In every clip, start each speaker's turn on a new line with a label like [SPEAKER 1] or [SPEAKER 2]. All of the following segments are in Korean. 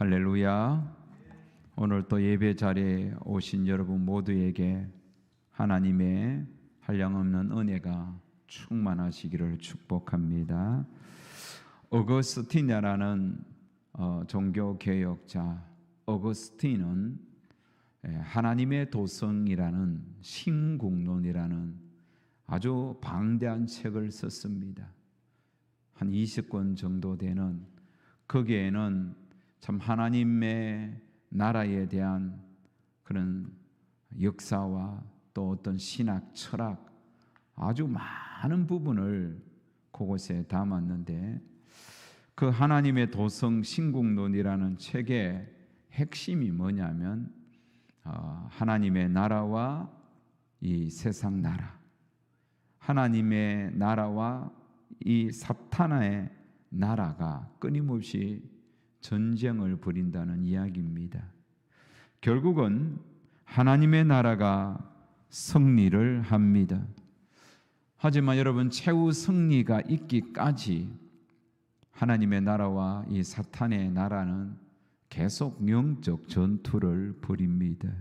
[SPEAKER 1] 할렐루야. 오늘 또 예배 자리에 오신 여러분 모두에게 하나님의 한량없는 은혜가 충만하시기를 축복합니다. 어거스틴이라는 종교개혁자 어거스틴은 하나님의 도성이라는 신국론이라는 아주 방대한 책을 썼습니다. 한 20권 정도 되는, 거기에는 참 하나님의 나라에 대한 그런 역사와 또 어떤 신학, 철학, 아주 많은 부분을 그곳에 담았는데, 그 하나님의 도성 신국론이라는 책의 핵심이 뭐냐면 하나님의 나라와 이 세상 나라, 하나님의 나라와 이 사탄의 나라가 끊임없이 전쟁을 벌인다는 이야기입니다. 결국은 하나님의 나라가 승리를 합니다. 하지만 여러분, 최후 승리가 있기까지 하나님의 나라와 이 사탄의 나라는 계속 영적 전투를 벌입니다.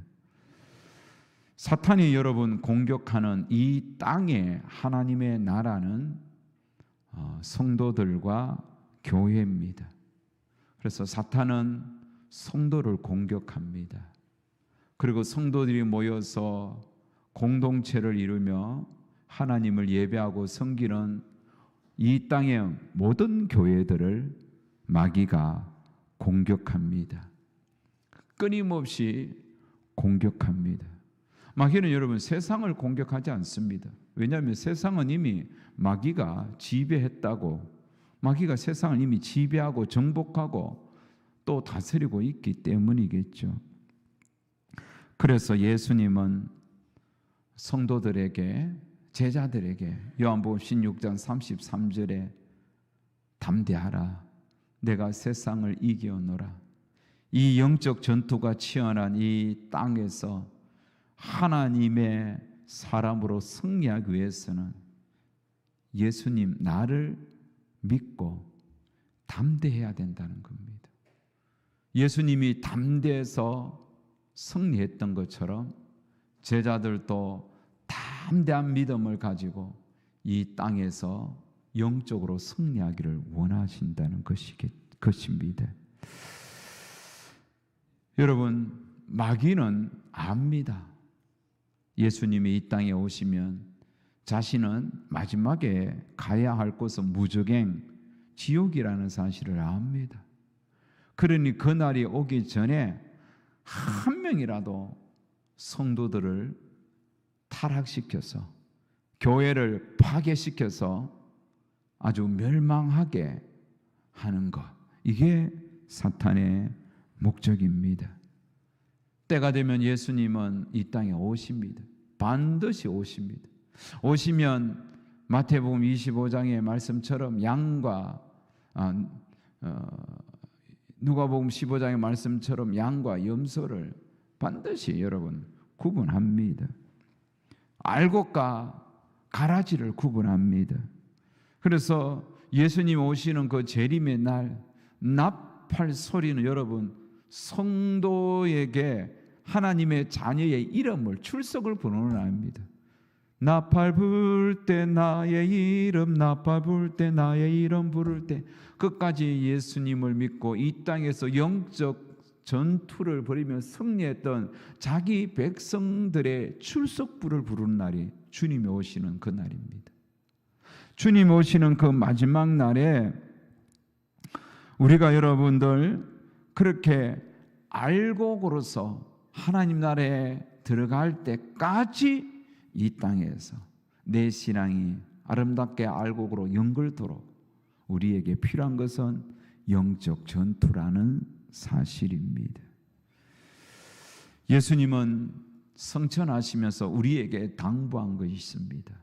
[SPEAKER 1] 사탄이 여러분 공격하는 이 땅의 하나님의 나라는 성도들과 교회입니다. 그래서 사탄은 성도를 공격합니다. 그리고 성도들이 모여서 공동체를 이루며 하나님을 예배하고 섬기는 이 땅의 모든 교회들을 마귀가 공격합니다. 끊임없이 공격합니다. 마귀는 여러분 세상을 공격하지 않습니다. 왜냐하면 세상은 이미 마귀가 지배했다고, 마귀가 세상을 이미 지배하고 정복하고 또 다스리고 있기 때문이겠죠. 그래서 예수님은 성도들에게, 제자들에게 요한복음 16장 33절에 담대하라, 내가 세상을 이기었노라. 이 영적 전투가 치열한 이 땅에서 하나님의 사람으로 승리하기 위해서는 예수님 나를 믿고 담대해야 된다는 겁니다. 예수님이 담대해서 승리했던 것처럼 제자들도 담대한 믿음을 가지고 이 땅에서 영적으로 승리하기를 원하신다는 것입니다. 여러분, 마귀는 압니다. 예수님이 이 땅에 오시면 자신은 마지막에 가야 할 곳은 무저갱, 지옥이라는 사실을 압니다. 그러니 그날이 오기 전에 한 명이라도 성도들을 타락시켜서 교회를 파괴시켜서 아주 멸망하게 하는 것, 이게 사탄의 목적입니다. 때가 되면 예수님은 이 땅에 오십니다. 반드시 오십니다. 오시면 마태복음 25장의 말씀처럼 양과 누가복음 15장의 말씀처럼 양과 염소를 반드시 여러분 구분합니다. 알곡과 가라지를 구분합니다. 그래서 예수님 오시는 그 재림의 날 나팔 소리는 여러분 성도에게 하나님의 자녀의 이름을, 출석을 부르는 날입니다. 나팔 불 때 나의 이름, 나팔 불 때 나의 이름 부를 때, 끝까지 예수님을 믿고 이 땅에서 영적 전투를 벌이며 승리했던 자기 백성들의 출석부를 부르는 날이 주님이 오시는 그 날입니다. 주님 오시는 그 마지막 날에 우리가 여러분들 그렇게 알곡으로서 하나님 나라에 들어갈 때까지 이 땅에서 내 신앙이 아름답게 알곡으로 연결토록 우리에게 필요한 것은 영적 전투라는 사실입니다. 예수님은 성천하시면서 우리에게 당부한 것이 있습니다.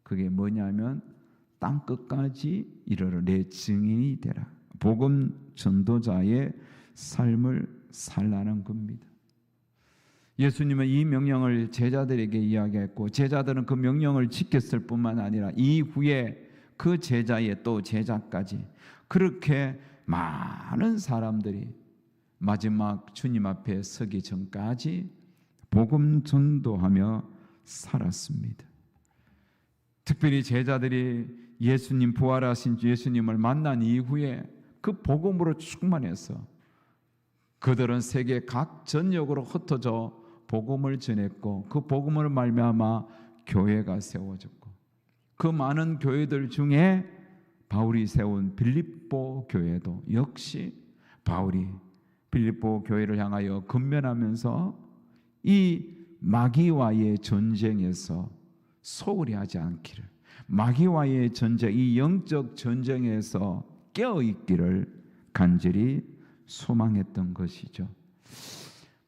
[SPEAKER 1] 그게 뭐냐면 땅 끝까지 이르러 내 증인이 되라. 복음 전도자의 삶을 살라는 겁니다. 예수님은 이 명령을 제자들에게 이야기했고 제자들은 그 명령을 지켰을 뿐만 아니라 이후에 그 제자의 또 제자까지 그렇게 많은 사람들이 마지막 주님 앞에 서기 전까지 복음 전도하며 살았습니다. 특별히 제자들이 예수님, 부활하신 예수님을 만난 이후에 그 복음으로 충만해서 그들은 세계 각 전역으로 흩어져 복음을 전했고, 그 복음을 말미암아 교회가 세워졌고, 그 많은 교회들 중에 바울이 세운 빌립보 교회도 역시 바울이 빌립보 교회를 향하여 근면하면서 이 마귀와의 전쟁에서 소홀히 하지 않기를, 마귀와의 전쟁, 이 영적 전쟁에서 깨어있기를 간절히 소망했던 것이죠.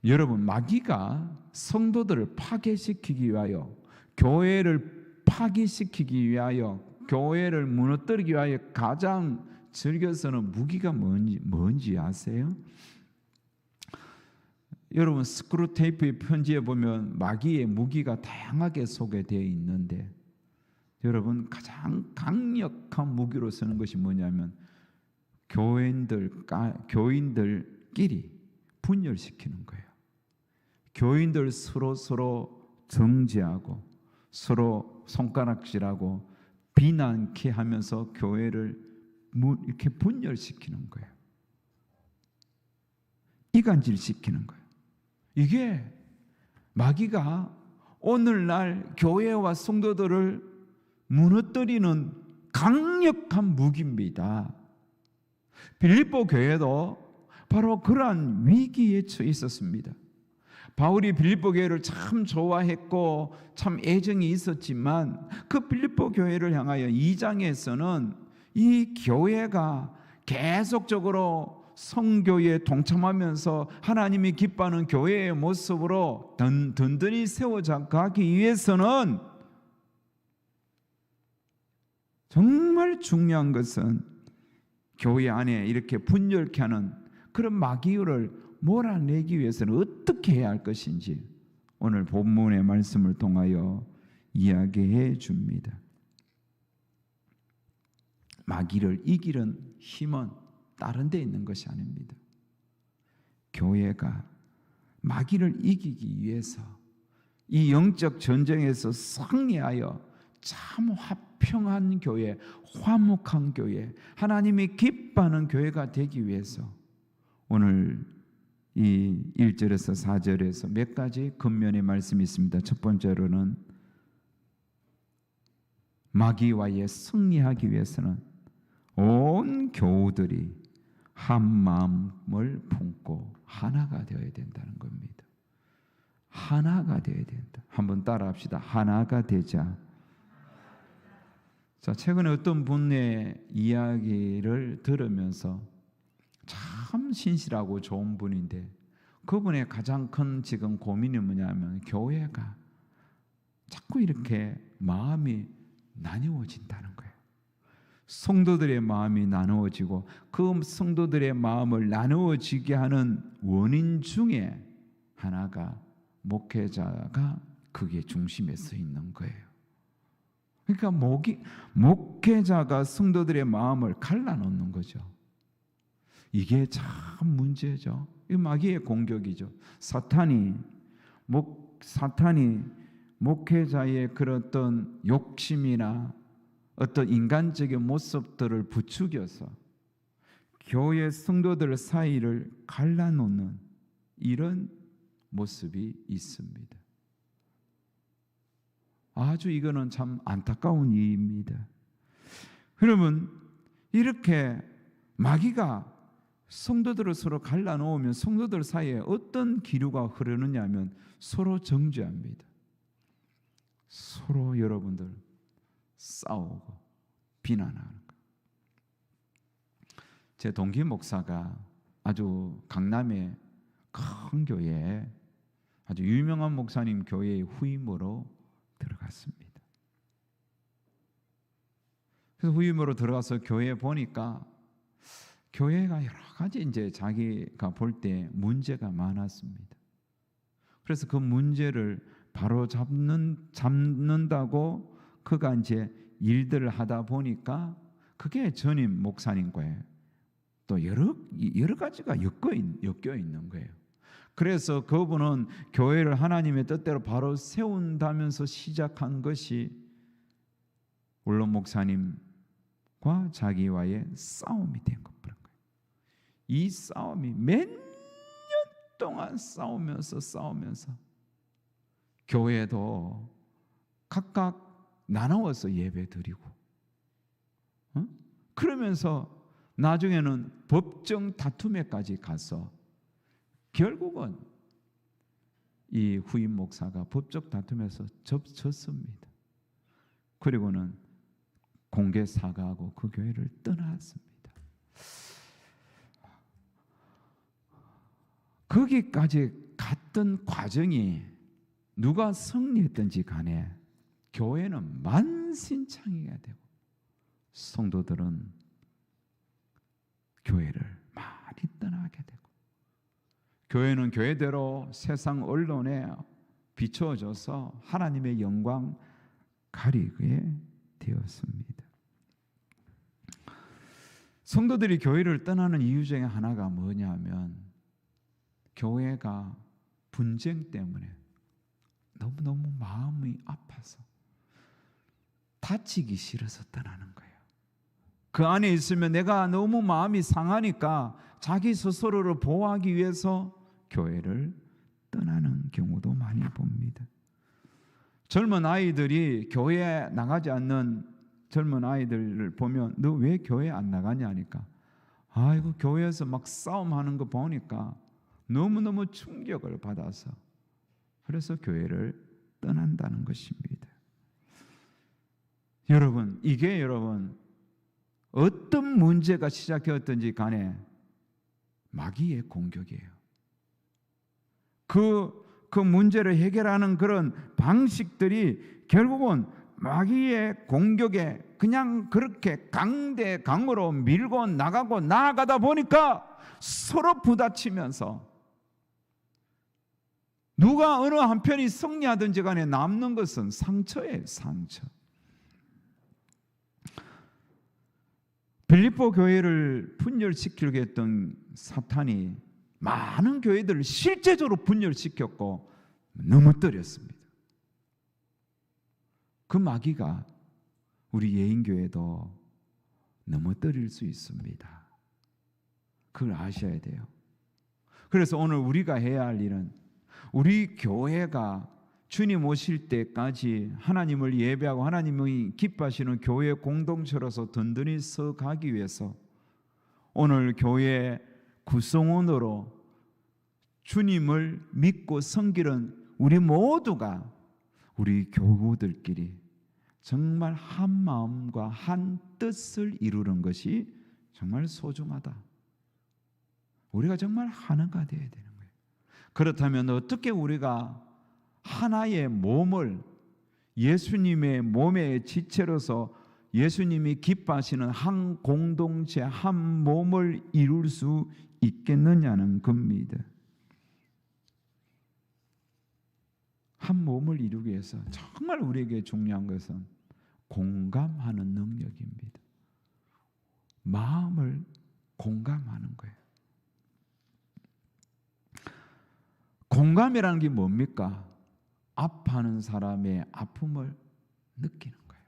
[SPEAKER 1] 여러분, 마귀가 성도들을 파괴시키기 위하여, 교회를 파괴시키기 위하여, 교회를 무너뜨리기 위하여 가장 즐겨 쓰는 무기가 뭔지 아세요? 여러분, 스크루테이프의 편지에 보면 마귀의 무기가 다양하게 소개되어 있는데, 여러분, 가장 강력한 무기로 쓰는 것이 뭐냐면 교인들끼리 분열시키는 거예요. 교인들 서로 정죄하고 서로 손가락질하고 비난케 하면서 교회를 이렇게 분열시키는 거예요. 이간질시키는 거예요. 이게 마귀가 오늘날 교회와 성도들을 무너뜨리는 강력한 무기입니다. 빌립보 교회도 바로 그러한 위기에 처해 있었습니다. 바울이 빌립보 교회를 참 좋아했고 참 애정이 있었지만, 그 빌립보 교회를 향하여 2장에서는 이 교회가 계속적으로 성교에 동참하면서 하나님이 기뻐하는 교회의 모습으로 든든히 세워져 가기 위해서는 정말 중요한 것은 교회 안에 이렇게 분열케 하는 그런 마귀를 몰아내기 위해서는 어떻게 해야 할 것인지 오늘 본문의 말씀을 통하여 이야기해 줍니다. 마귀를 이기는 힘은 다른 데 있는 것이 아닙니다. 교회가 마귀를 이기기 위해서 이 영적 전쟁에서 승리하여 참 화평한 교회, 화목한 교회, 하나님이 기뻐하는 교회가 되기 위해서 오늘 이 1절에서 4절에서 몇 가지 근면의 말씀이 있습니다. 첫 번째로는 마귀와의 승리하기 위해서는 온 교우들이 한 마음을 품고 하나가 되어야 된다는 겁니다. 하나가 되어야 된다. 한번 따라합시다. 하나가 되자. 자, 최근에 어떤 분의 이야기를 들으면서 참 신실하고 좋은 분인데, 그분의 가장 큰 지금 고민이 뭐냐면 교회가 자꾸 이렇게 마음이 나누어진다는 거예요. 성도들의 마음이 나누어지고 그 성도들의 마음을 나누어지게 하는 원인 중에 하나가 목회자가 그게 중심에 서 있는 거예요. 그러니까 목회자가 성도들의 마음을 갈라놓는 거죠. 이게 참 문제죠. 이 마귀의 공격이죠. 사탄이 목회자의 그런 어떤 욕심이나 어떤 인간적인 모습들을 부추겨서 교회 성도들 사이를 갈라놓는 이런 모습이 있습니다. 아주 이거는 참 안타까운 일입니다. 그러면 이렇게 마귀가 성도들을 서로 갈라놓으면 성도들 사이에 어떤 기류가 흐르느냐 하면 서로 정죄합니다. 서로 여러분들 싸우고 비난하는 거. 제 동기 목사가 아주 강남의 큰 교회에 아주 유명한 목사님 교회의 후임으로 들어갔습니다. 그래서 후임으로 들어가서 교회에 보니까 교회가 여러 가지 이제 자기가 볼 때 문제가 많았습니다. 그래서 그 문제를 바로 잡는다고 그가 이제 일들을 하다 보니까 그게 전임 목사님과의 또 여러 가지가 엮여 있는 거예요. 그래서 그분은 교회를 하나님의 뜻대로 바로 세운다면서 시작한 것이 원로 목사님과 자기와의 싸움이 된 거예요. 이 싸움이 몇 년 동안 싸우면서 교회도 각각 나누어서 예배 드리고 그러면서 나중에는 법정 다툼에까지 가서 결국은 이 후임 목사가 법적 다툼에서 졌습니다. 그리고는 공개 사과하고 그 교회를 떠났습니다. 거기까지 갔던 과정이 누가 승리했든지 간에 교회는 만신창이가 되고 성도들은 교회를 많이 떠나게 되고 교회는 교회대로 세상 언론에 비춰져서 하나님의 영광 가리게 되었습니다. 성도들이 교회를 떠나는 이유 중에 하나가 뭐냐면 교회가 분쟁 때문에 너무너무 마음이 아파서 다치기 싫어서 떠나는 거예요. 그 안에 있으면 내가 너무 마음이 상하니까 자기 스스로를 보호하기 위해서 교회를 떠나는 경우도 많이 봅니다. 젊은 아이들이 교회에 나가지 않는 젊은 아이들을 보면 너 왜 교회 안 나가냐 하니까 아이고 교회에서 막 싸움하는 거 보니까 너무너무 충격을 받아서 그래서 교회를 떠난다는 것입니다. 여러분, 이게 여러분 어떤 문제가 시작되었든지 간에 마귀의 공격이에요. 그 문제를 해결하는 그런 방식들이 결국은 마귀의 공격에 그냥 그렇게 강대강으로 밀고 나아가다 보니까 서로 부딪히면서 누가 어느 한편이 승리하든지 간에 남는 것은 상처예요, 상처. 빌립보 교회를 분열시키려고 했던 사탄이 많은 교회들을 실제적으로 분열시켰고 넘어뜨렸습니다. 그 마귀가 우리 예인교회도 넘어뜨릴 수 있습니다. 그걸 아셔야 돼요. 그래서 오늘 우리가 해야 할 일은 우리 교회가 주님 오실 때까지 하나님을 예배하고 하나님이 기뻐하시는 교회 공동체로서 든든히 서가기 위해서 오늘 교회 구성원으로 주님을 믿고 섬기는 우리 모두가 우리 교우들끼리 정말 한 마음과 한 뜻을 이루는 것이 정말 소중하다. 우리가 정말 하나가 되어야 되는 거예요. 그렇다면 어떻게 우리가 하나의 몸을 예수님의 몸의 지체로서 예수님이 기뻐하시는 한 공동체, 한 몸을 이룰 수 있겠느냐는 겁니다. 한 몸을 이루기 위해서 정말 우리에게 중요한 것은 공감하는 능력입니다. 마음을 공감하는 거예요. 공감이라는 게 뭡니까? 아파하는 사람의 아픔을 느끼는 거예요.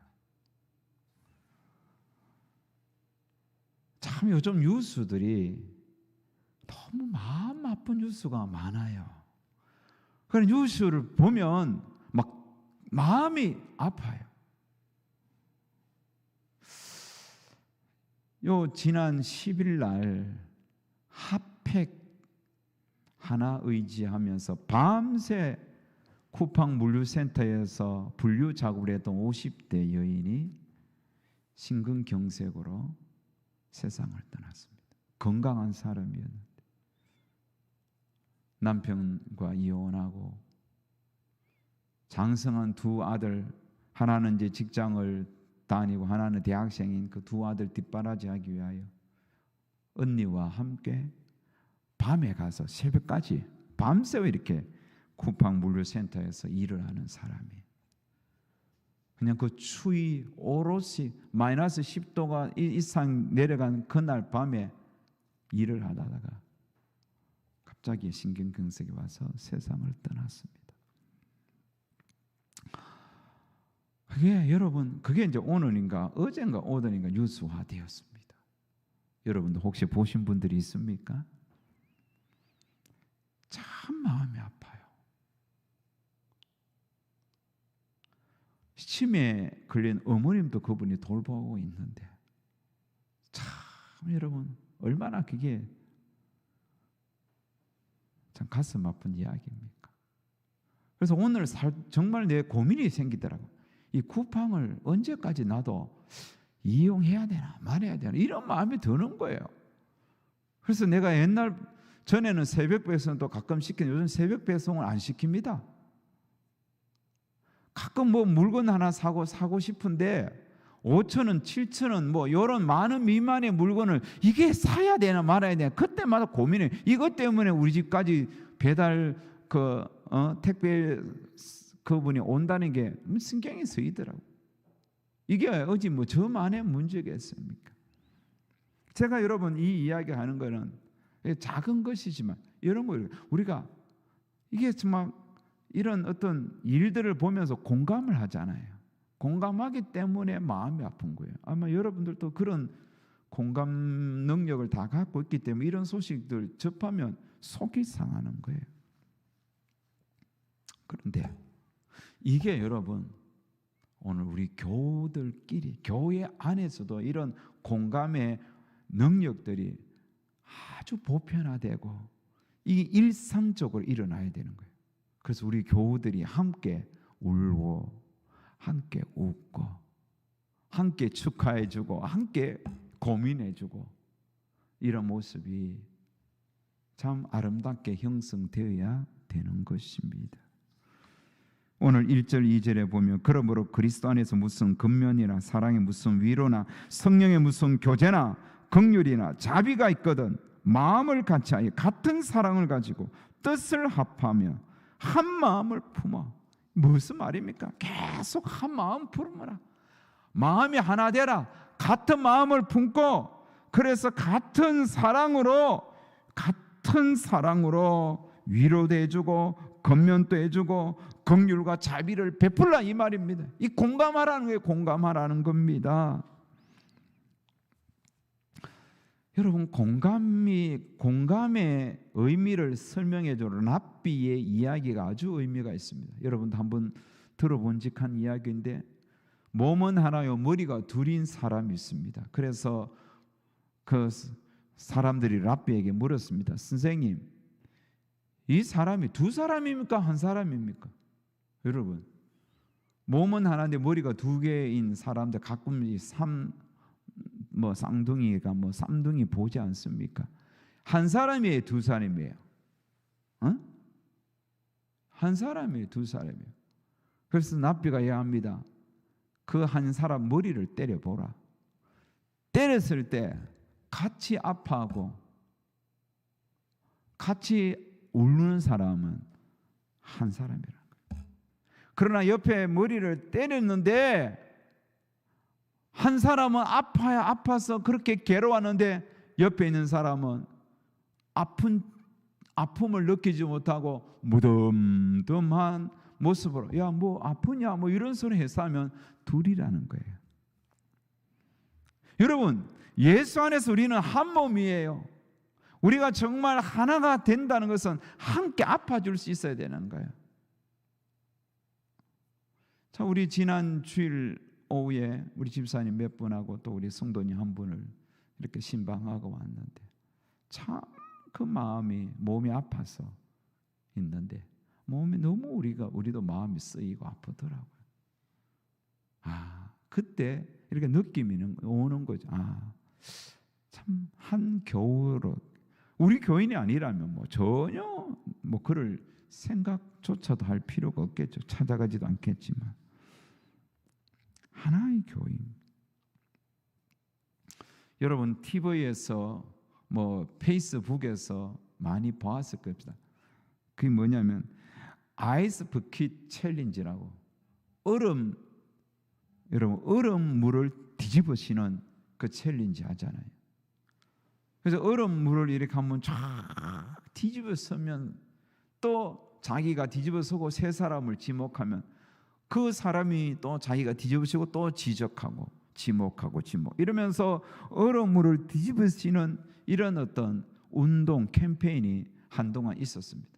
[SPEAKER 1] 참 요즘 뉴스들이 너무 마음 아픈 뉴스가 많아요. 그런 뉴스를 보면 막 마음이 아파요. 지난 10일 날 핫팩 하나 의지하면서 밤새 쿠팡 물류센터에서 분류 작업을 했던 50대 여인이 심근경색으로 세상을 떠났습니다. 건강한 사람이었는데 남편과 이혼하고 장성한 두 아들, 하나는 이제 직장을 다니고 하나는 대학생인 그 두 아들 뒷바라지하기 위하여 언니와 함께 밤에 가서 새벽까지 밤새 이렇게 쿠팡 물류센터에서 일을 하는 사람이 그냥 그 추위 오롯이 마이너스 10도가 이상 내려간 그날 밤에 일을 하다가 갑자기 신경경색이 와서 세상을 떠났습니다. 그게 여러분, 그게 이제 오늘인가 어젠가 오늘인가 뉴스화되었습니다. 여러분도 혹시 보신 분들이 있습니까? 참 마음이 아파요. 치매에 걸린 어머님도 그분이 돌보고 있는데 참 여러분 얼마나 그게 참 가슴 아픈 이야기입니까? 그래서 오늘 정말 내 고민이 생기더라고요. 이 쿠팡을 언제까지 나도 이용해야 되나 말해야 되나 이런 마음이 드는 거예요. 그래서 내가 전에는 새벽 배송도 가끔 시키는데 요즘 새벽 배송을 안 시킵니다. 가끔 뭐 물건 하나 사고 싶은데 5,000원, 7,000원 뭐 이런 많은 미만의 물건을 이게 사야 되나 말아야 되나 그때마다 고민해. 이것 때문에 우리 집까지 배달 택배 그분이 온다는 게 신경이 쓰이더라고. 이게 어찌 뭐 저만의 문제겠습니까? 제가 여러분 이 이야기하는 거는 작은 것이지만 이런 거 우리가 이게 정말 이런 어떤 일들을 보면서 공감을 하잖아요. 공감하기 때문에 마음이 아픈 거예요. 아마 여러분들도 그런 공감 능력을 다 갖고 있기 때문에 이런 소식들 접하면 속이 상하는 거예요. 그런데 이게 여러분 오늘 우리 교우들끼리 교회 안에서도 이런 공감의 능력들이 아주 보편화되고 이게 일상적으로 일어나야 되는 거예요. 그래서 우리 교우들이 함께 울고 함께 웃고 함께 축하해주고 함께 고민해주고 이런 모습이 참 아름답게 형성되어야 되는 것입니다. 오늘 1절 2절에 보면 그러므로 그리스도 안에서 무슨 근면이나 사랑에 무슨 위로나 성령의 무슨 교제나 긍휼이나 자비가 있거든 마음을 같이하여 같은 사랑을 가지고 뜻을 합하며 한 마음을 품어. 무슨 말입니까? 계속 한 마음 품어라. 마음이 하나 되라. 같은 마음을 품고 그래서 같은 사랑으로 위로도 해주고 권면도 해주고 긍휼과 자비를 베풀라 이 말입니다. 이 공감하라는 게 공감하라는 겁니다. 여러분 공감의 의미를 설명해 주는 랍비의 이야기가 아주 의미가 있습니다. 여러분도 한번 들어본 직한 이야기인데 몸은 하나요 머리가 둘인 사람이 있습니다. 그래서 그 사람들이 랍비에게 물었습니다. 선생님, 이 사람이 두 사람입니까? 한 사람입니까? 여러분 몸은 하나인데 머리가 두 개인 사람들 가끔 쌍둥이가 쌈둥이 보지 않습니까? 한 사람이에요, 두 사람이에요? 한 사람이에요, 두 사람이에요? 그래서 랍비가 이야기합니다. 그 한 사람 머리를 때려보라. 때렸을 때 같이 아파하고 같이 울는 사람은 한 사람이라는 거예요. 그러나 옆에 머리를 때렸는데 한 사람은 아파서 그렇게 괴로웠는데 옆에 있는 사람은 아픔을 느끼지 못하고 무덤덤한 모습으로 야 뭐 아프냐 뭐 이런 소리 해서 하면 둘이라는 거예요. 여러분 예수 안에서 우리는 한 몸이에요. 우리가 정말 하나가 된다는 것은 함께 아파줄 수 있어야 되는 거예요. 자, 우리 지난 주일 오후에 우리 집사님 몇 분하고 또 우리 성도님 한 분을 이렇게 신방하고 왔는데 참 그 마음이 몸이 아파서 있는데 몸이 너무 우리도 마음이 쓰이고 아프더라고요. 그때 이렇게 느낌이 오는 거죠. 참 한 교우로 우리 교인이 아니라면 전혀 그럴 생각조차도 할 필요가 없겠죠. 찾아가지도 않겠지만 하나의 교인. 여러분 TV에서 페이스북에서 많이 보았을 겁니다. 그게 뭐냐면 아이스 버킷 챌린지라고 여러분 얼음 물을 뒤집으시는 그 챌린지 하잖아요. 그래서 얼음물을 이렇게 한번 쫙 뒤집어 쓰면 또 자기가 뒤집어 서고 세 사람을 지목하면 그 사람이 또 자기가 뒤집어 쓰고 또 지적하고 지목하고 지목 이러면서 얼음물을 뒤집어 쓰는 이런 어떤 운동 캠페인이 한동안 있었습니다.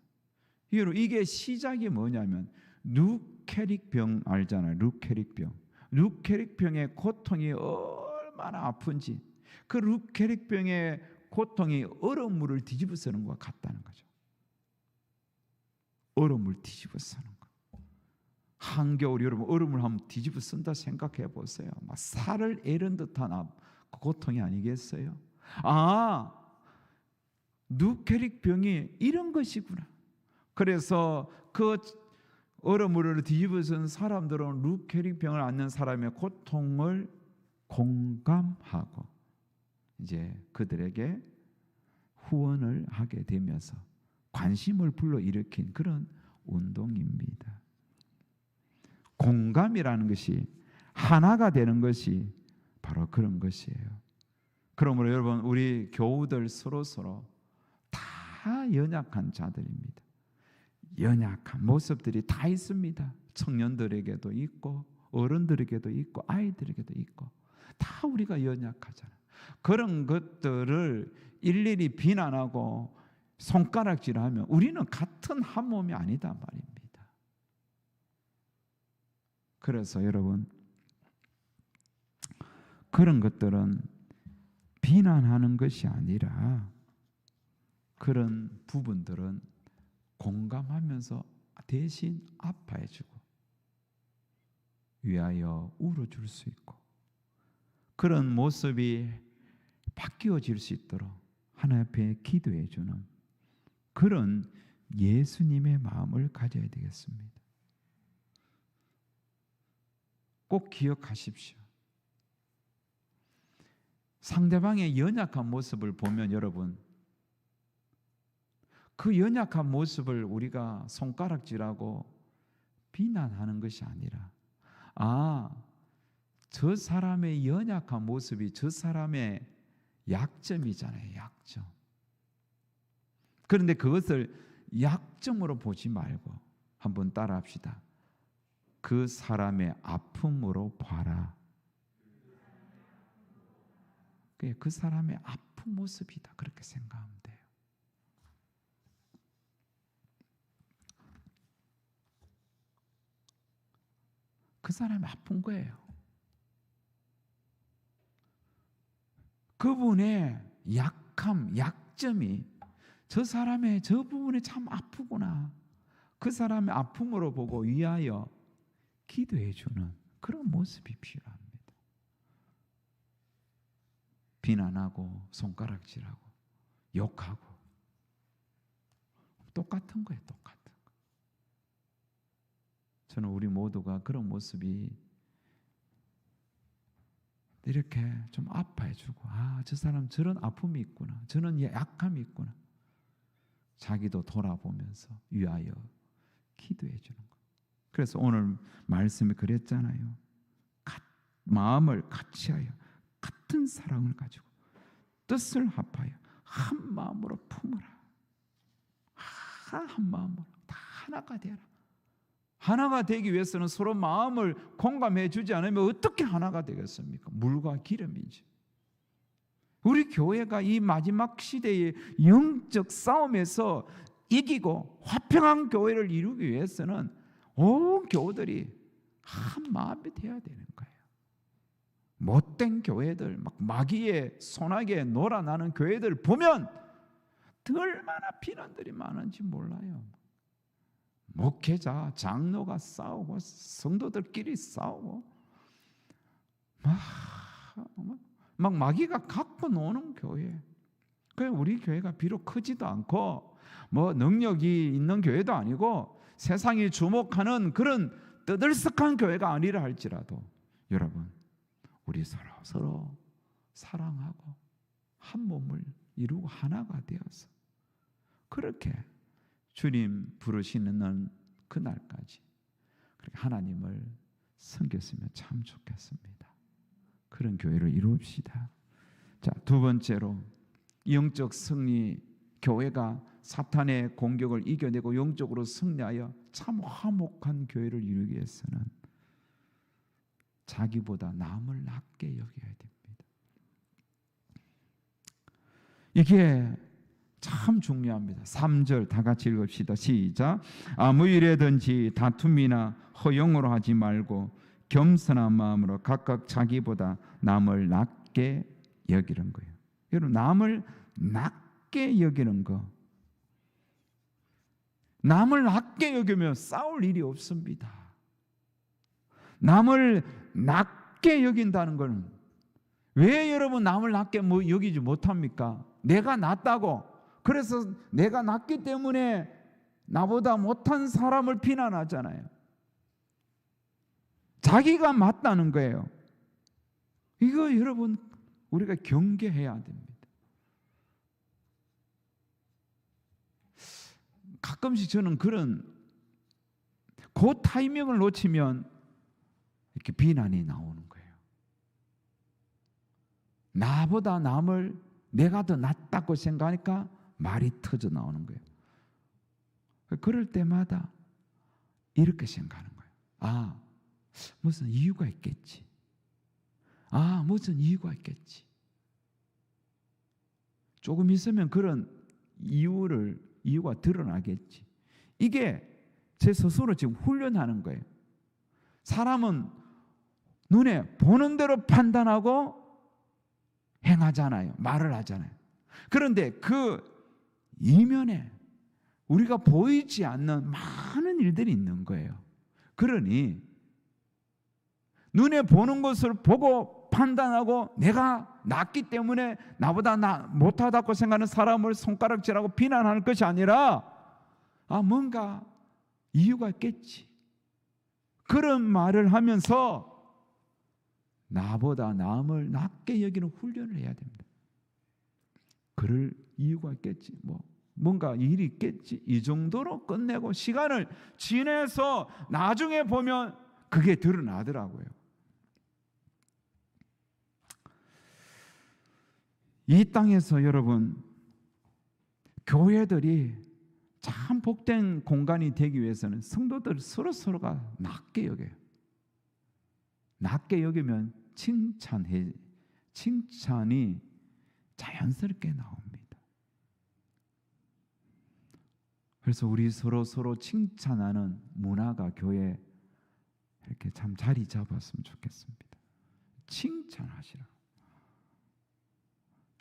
[SPEAKER 1] 이게 시작이 뭐냐면 루케릭병 알잖아요. 루케릭병. 루케릭병의 고통이 얼마나 아픈지 그 루케릭병의 고통이 얼음물을 뒤집어 쓰는 것과 같다는 거죠. 얼음물 뒤집어 쓰는 거. 한겨울 여러분 얼음을 한번 뒤집어 쓴다 생각해 보세요. 막 살을 에른 듯한 그 고통이 아니겠어요? 아, 루케릭병이 이런 것이구나. 그래서 그 얼음물을 뒤집어 쓴 사람들은 루케릭병을 앓는 사람의 고통을 공감하고 이제 그들에게 후원을 하게 되면서 관심을 불러일으킨 그런 운동입니다. 공감이라는 것이 하나가 되는 것이 바로 그런 것이에요. 그러므로 여러분 우리 교우들 서로 다 연약한 자들입니다. 연약한 모습들이 다 있습니다. 청년들에게도 있고 어른들에게도 있고 아이들에게도 있고 다 우리가 연약하잖아요. 그런 것들을 일일이 비난하고 손가락질하면 우리는 같은 한 몸이 아니다 말입니다. 그래서 여러분 그런 것들은 비난하는 것이 아니라 그런 부분들은 공감하면서 대신 아파해주고 위하여 울어줄 수 있고 그런 모습이 바뀌어질 수 있도록 하나님 앞에 기도해주는 그런 예수님의 마음을 가져야 되겠습니다. 꼭 기억하십시오. 상대방의 연약한 모습을 보면 여러분 그 연약한 모습을 우리가 손가락질하고 비난하는 것이 아니라 저 사람의 연약한 모습이 저 사람의 약점이잖아요. 약점. 그런데 그것을 약점으로 보지 말고 한번 따라합시다. 그 사람의 아픔으로 봐라. 그 사람의 아픈 모습이다. 그렇게 생각하면 돼요. 그 사람이 아픈 거예요. 그분의 약함, 약점이 저 사람의 저 부분이 참 아프구나. 그 사람의 아픔으로 보고 위하여 기도해 주는 그런 모습이 필요합니다. 비난하고 손가락질하고 욕하고 똑같은 거예요. 똑같은 거. 저는 우리 모두가 그런 모습이 이렇게 좀 아파해주고 저 사람 저런 아픔이 있구나. 저런 약함이 있구나. 자기도 돌아보면서 위하여 기도해 주는 거. 그래서 오늘 말씀이 그랬잖아요. 마음을 같이하여 같은 사랑을 가지고 뜻을 합하여 한 마음으로 품으라. 한 마음으로 다 하나가 되라. 하나가 되기 위해서는 서로 마음을 공감해 주지 않으면 어떻게 하나가 되겠습니까? 물과 기름이지. 우리 교회가 이 마지막 시대의 영적 싸움에서 이기고 화평한 교회를 이루기 위해서는 온 교우들이 한 마음이 되어야 되는 거예요. 못된 교회들, 막 마귀의 손아귀에 놀아나는 교회들 보면 얼마나 비난들이 많은지 몰라요. 목회자, 장로가 싸우고 성도들끼리 싸우고 막 마귀가 갖고 노는 교회. 그래 우리 교회가 비록 크지도 않고 뭐 능력이 있는 교회도 아니고 세상이 주목하는 그런 떠들썩한 교회가 아니라 할지라도 여러분 우리 서로 사랑하고 한 몸을 이루고 하나가 되어서 그렇게 주님 부르시는 그날까지 그렇게 하나님을 섬겼으면 참 좋겠습니다. 그런 교회를 이루읍시다. 자, 두 번째로 영적 승리, 교회가 사탄의 공격을 이겨내고 영적으로 승리하여 참 화목한 교회를 이루기 위해서는 자기보다 남을 낮게 여겨야 됩니다. 이게 참 중요합니다. 3절 다 같이 읽읍시다. 시작. 아무 일에든지 다툼이나 허용으로 하지 말고 겸손한 마음으로 각각 자기보다 남을 낮게 여기는 거예요. 여러분, 남을 낮게 여기는 거, 남을 낮게 여기면 싸울 일이 없습니다. 남을 낮게 여긴다는 것은, 왜 여러분 남을 낮게 여기지 못합니까? 내가 낮다고, 그래서 내가 낮기 때문에 나보다 못한 사람을 비난하잖아요. 자기가 맞다는 거예요. 이거 여러분 우리가 경계해야 됩니다. 가끔씩 저는 그 타이밍을 놓치면 이렇게 비난이 나오는 거예요. 나보다 남을 내가 더 낫다고 생각하니까 말이 터져 나오는 거예요. 그럴 때마다 이렇게 생각하는 거예요. 아, 무슨 이유가 있겠지. 아, 무슨 이유가 있겠지. 조금 있으면 그런 이유가 드러나겠지. 이게 제 스스로 지금 훈련하는 거예요. 사람은 눈에 보는 대로 판단하고 행하잖아요. 말을 하잖아요. 그런데 그 이면에 우리가 보이지 않는 많은 일들이 있는 거예요. 그러니 눈에 보는 것을 보고 판단하고 내가 낫기 때문에 나보다 못하다고 생각하는 사람을 손가락질하고 비난하는 것이 아니라, 뭔가 이유가 있겠지. 그런 말을 하면서 나보다 남을 낮게 여기는 훈련을 해야 됩니다. 그럴 이유가 있겠지. 뭔가 일이 있겠지. 이 정도로 끝내고 시간을 지내서 나중에 보면 그게 드러나더라고요. 이 땅에서 여러분, 교회들이 참 복된 공간이 되기 위해서는 성도들 서로가 낮게 여겨요. 낮게 여기면 칭찬이 자연스럽게 나옵니다. 그래서 우리 서로 칭찬하는 문화가 교회에 이렇게 참 자리 잡았으면 좋겠습니다. 칭찬하시라.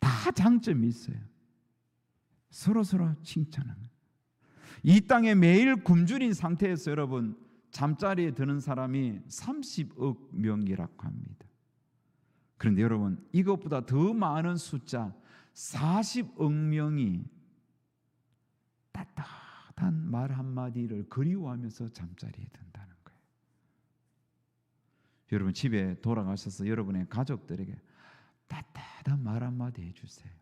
[SPEAKER 1] 다 장점이 있어요. 서로 칭찬하는. 이 땅에 매일 굶주린 상태에서 여러분 잠자리에 드는 사람이 30억 명이라고 합니다. 그런데 여러분, 이것보다 더 많은 숫자 40억 명이 따뜻한 말 한마디를 그리워하면서 잠자리에 든다는 거예요. 여러분 집에 돌아가셔서 여러분의 가족들에게 따뜻한 말 한마디 해주세요.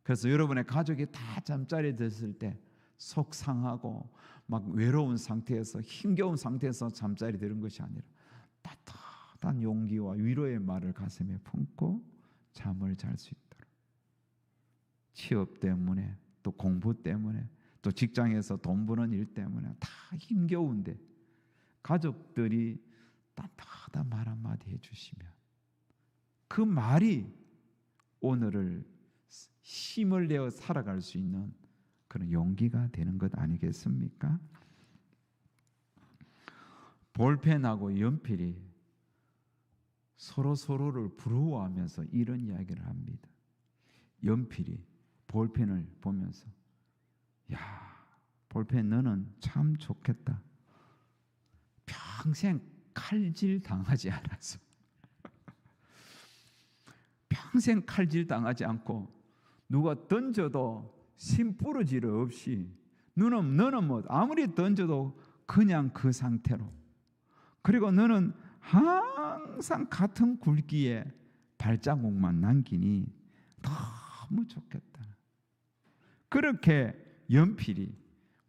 [SPEAKER 1] 그래서 여러분의 가족이 다 잠자리에 들었을 때 속상하고 막 외로운 상태에서, 힘겨운 상태에서 잠자리에 드는 것이 아니라 따뜻한 용기와 위로의 말을 가슴에 품고 잠을 잘 수 있도록. 취업 때문에, 또 공부 때문에, 또 직장에서 돈 버는 일 때문에 다 힘겨운데 가족들이 따뜻한 말 한마디 해주시면 그 말이 오늘을 힘을 내어 살아갈 수 있는 그런 용기가 되는 것 아니겠습니까? 볼펜하고 연필이 서로를 부러워하면서 이런 이야기를 합니다. 연필이 볼펜을 보면서, 야, 볼펜 너는 참 좋겠다. 평생 칼질 당하지 않아서 평생 칼질 당하지 않고 누가 던져도 심 부러질 없이 너는 아무리 던져도 그냥 그 상태로, 그리고 너는 항상 같은 굵기에 발자국만 남기니 너무 좋겠다. 그렇게 연필이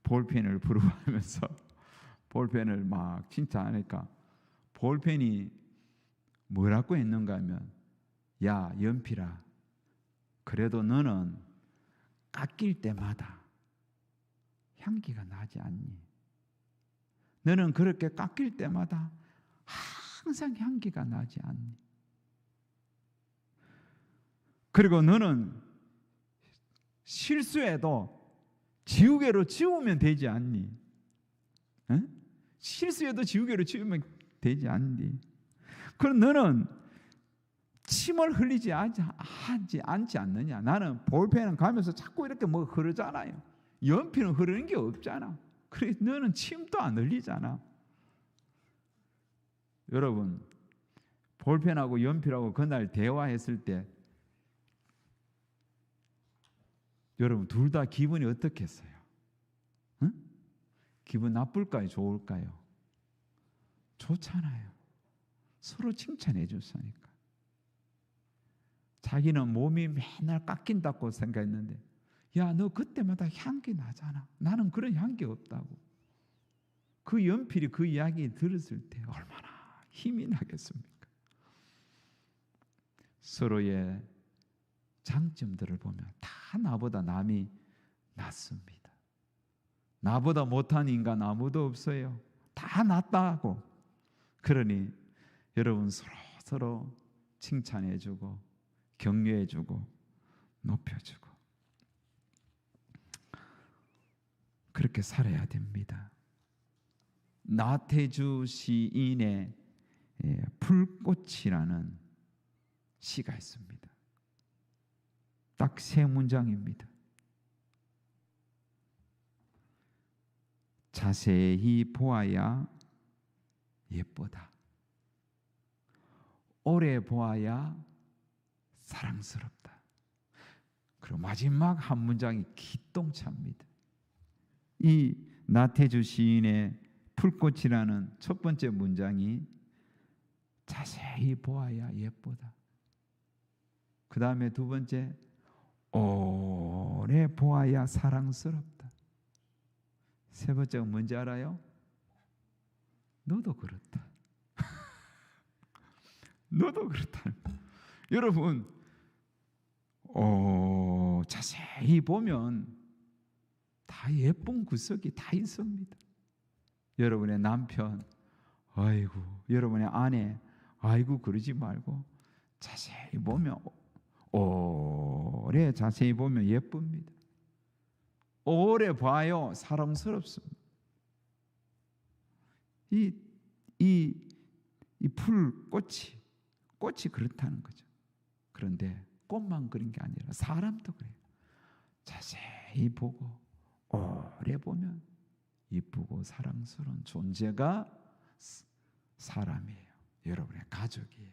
[SPEAKER 1] 볼펜을 부러워하면서 볼펜을 막 칭찬하니까 볼펜이 뭐라고 했는가 하면, 야 연필아, 그래도 너는 깎일 때마다 향기가 나지 않니? 너는 그렇게 깎일 때마다 항상 향기가 나지 않니? 그리고 너는 실수해도 지우개로 지우면 되지 않니? 응? 실수해도 지우개로 지우면 되지 않니? 그럼 너는 침을 흘리지 않지 않느냐? 나는 볼펜은 가면서 자꾸 이렇게 뭐 흐르잖아요. 연필은 흐르는 게 없잖아. 그래 너는 침도 안 흘리잖아. 여러분, 볼펜하고 연필하고 그날 대화했을 때 여러분 둘 다 기분이 어떻겠어요? 응? 기분 나쁠까요? 좋을까요? 좋잖아요. 서로 칭찬해 줬으니까. 자기는 몸이 맨날 깎인다고 생각했는데 야, 너 그때마다 향기 나잖아. 나는 그런 향기 없다고. 그 연필이 그 이야기 들었을 때 얼마나 힘이 나겠습니까? 서로의 장점들을 보면 다 나보다 남이 낫습니다. 나보다 못한 인간 아무도 없어요. 다 낫다고. 그러니 여러분 서로 칭찬해주고 격려해주고 높여주고 그렇게 살아야 됩니다. 나태주 시인의 풀꽃이라는 시가 있습니다. 딱 3문장입니다. 자세히 보아야 예쁘다. 오래 보아야 사랑스럽다. 그리고 마지막 한 문장이 기똥차입니다. 이 나태주 시인의 풀꽃이라는 첫 번째 문장이 자세히 보아야 예쁘다. 그 다음에 두 번째 오래 보아야 사랑스럽다. 세 번째가 뭔지 알아요? 너도 그렇다. 너도 그렇다. 여러분 자세히 보면 다 예쁜 구석이 다 있습니다. 여러분의 남편, 아이고, 여러분의 아내, 아이고 그러지 말고 자세히 보면 오래 자세히 보면 예쁩니다. 오래 봐요 사랑스럽습니다. 이 꽃이 그렇다는 거죠. 그런데 꽃만 그런 게 아니라 사람도 그래요. 자세히 보고 오래 보면 이쁘고 사랑스러운 존재가 사람이에요. 여러분의 가족이에요.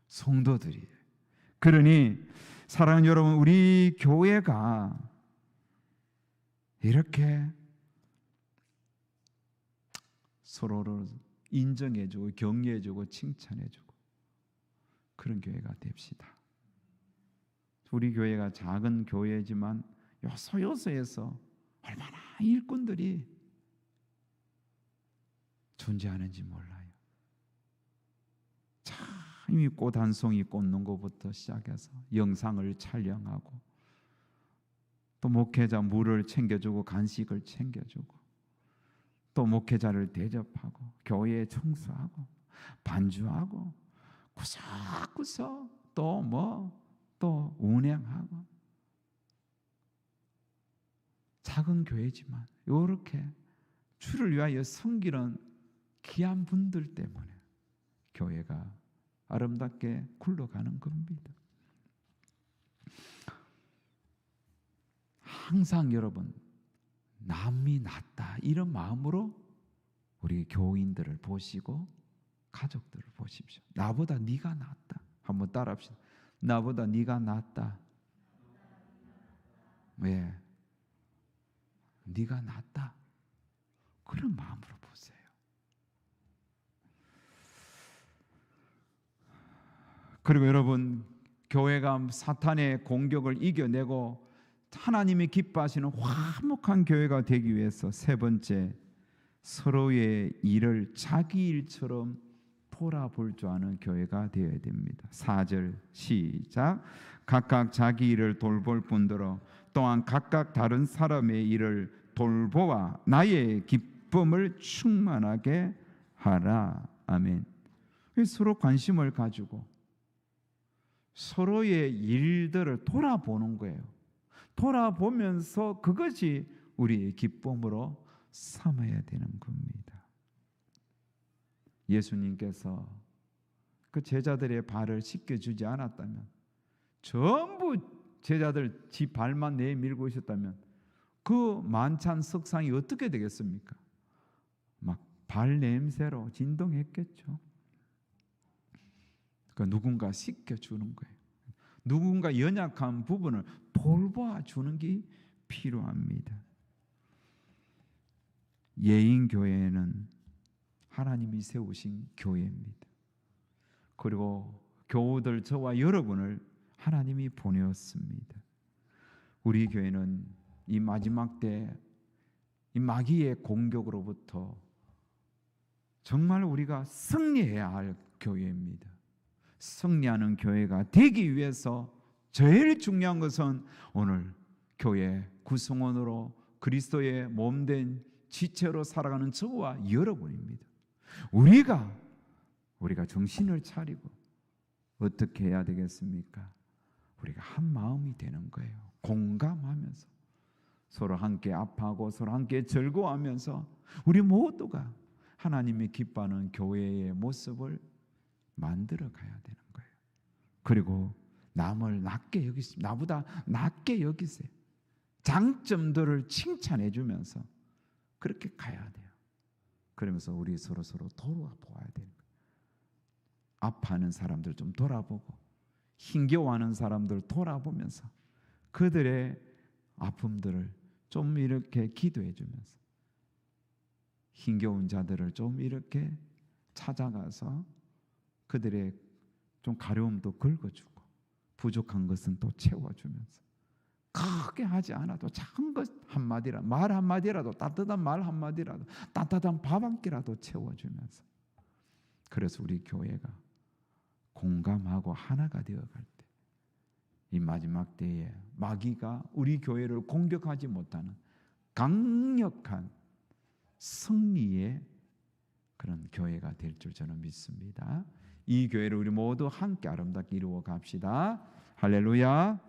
[SPEAKER 1] 성도들이에요. 그러니 사랑하는 여러분, 우리 교회가 이렇게 서로를 인정해주고 격려해주고 칭찬해주고 그런 교회가 됩시다. 우리 교회가 작은 교회지만 요소요소에서 얼마나 일꾼들이 존재하는지 몰라요. 참 이 꽃 한 송이 꽂는 것부터 시작해서 영상을 촬영하고 또 목회자 물을 챙겨주고 간식을 챙겨주고 또 목회자를 대접하고 교회에 청소하고 반주하고 구석구석 또 운행하고 작은 교회지만 이렇게 주를 위하여 섬기는 귀한 분들 때문에 교회가 아름답게 굴러가는 겁니다. 항상 여러분 남이 낫다 이런 마음으로 우리 교인들을 보시고 가족들을 보십시오. 나보다 네가 낫다. 한번 따라합시다. 나보다 네가 낫다. 왜? 네가 낫다. 그런 마음으로 보세요. 그리고 여러분 교회가 사탄의 공격을 이겨내고 하나님이 기뻐하시는 화목한 교회가 되기 위해서 세 번째, 서로의 일을 자기 일처럼 돌아볼 줄 아는 교회가 되어야 됩니다. 4절 시작. 각각 자기 일을 돌볼 뿐더러 또한 각각 다른 사람의 일을 돌보아 나의 기쁨을 충만하게 하라. 아멘. 서로 관심을 가지고 서로의 일들을 돌아보는 거예요. 돌아보면서 그것이 우리의 기쁨으로 삼아야 되는 겁니다. 예수님께서 그 제자들의 발을 씻겨주지 않았다면, 전부 제자들 지 발만 내밀고 있었다면 그 만찬 석상이 어떻게 되겠습니까? 막 발 냄새로 진동했겠죠. 그러니까 누군가 씻겨주는 거예요. 누군가 연약한 부분을 돌봐주는 게 필요합니다. 예인교회는 하나님이 세우신 교회입니다. 그리고 교우들 저와 여러분을 하나님이 보내었습니다. 우리 교회는 이 마지막 때 이 마귀의 공격으로부터 정말 우리가 승리해야 할 교회입니다. 승리하는 교회가 되기 위해서 제일 중요한 것은 오늘 교회 구성원으로 그리스도의 몸된 지체로 살아가는 저와 여러분입니다. 우리가 정신을 차리고 어떻게 해야 되겠습니까? 우리가 한 마음이 되는 거예요. 공감하면서 서로 함께 아파하고 서로 함께 즐거워하면서 우리 모두가 하나님이 기뻐하는 교회의 모습을 만들어 가야 되는 거예요. 그리고 남을 낮게 여기세요. 나보다 낮게 여기세요. 장점들을 칭찬해 주면서 그렇게 가야 돼요. 그러면서 우리 서로 돌아보아야 돼요. 아파하는 사람들 좀 돌아보고 힘겨워하는 사람들 돌아보면서 그들의 아픔들을 좀 이렇게 기도해 주면서 힘겨운 자들을 좀 이렇게 찾아가서 그들의 좀 가려움도 긁어주고 부족한 것은 또 채워주면서 크게 하지 않아도 작은 것 한마디라도 말 한마디라도 따뜻한 말 한마디라도 따뜻한 밥 한 끼라도 채워주면서 그래서 우리 교회가 공감하고 하나가 되어갈 때 이 마지막 때에 마귀가 우리 교회를 공격하지 못하는 강력한 승리의 그런 교회가 될 줄 저는 믿습니다. 이 교회를 우리 모두 함께 아름답게 이루어 갑시다. 할렐루야.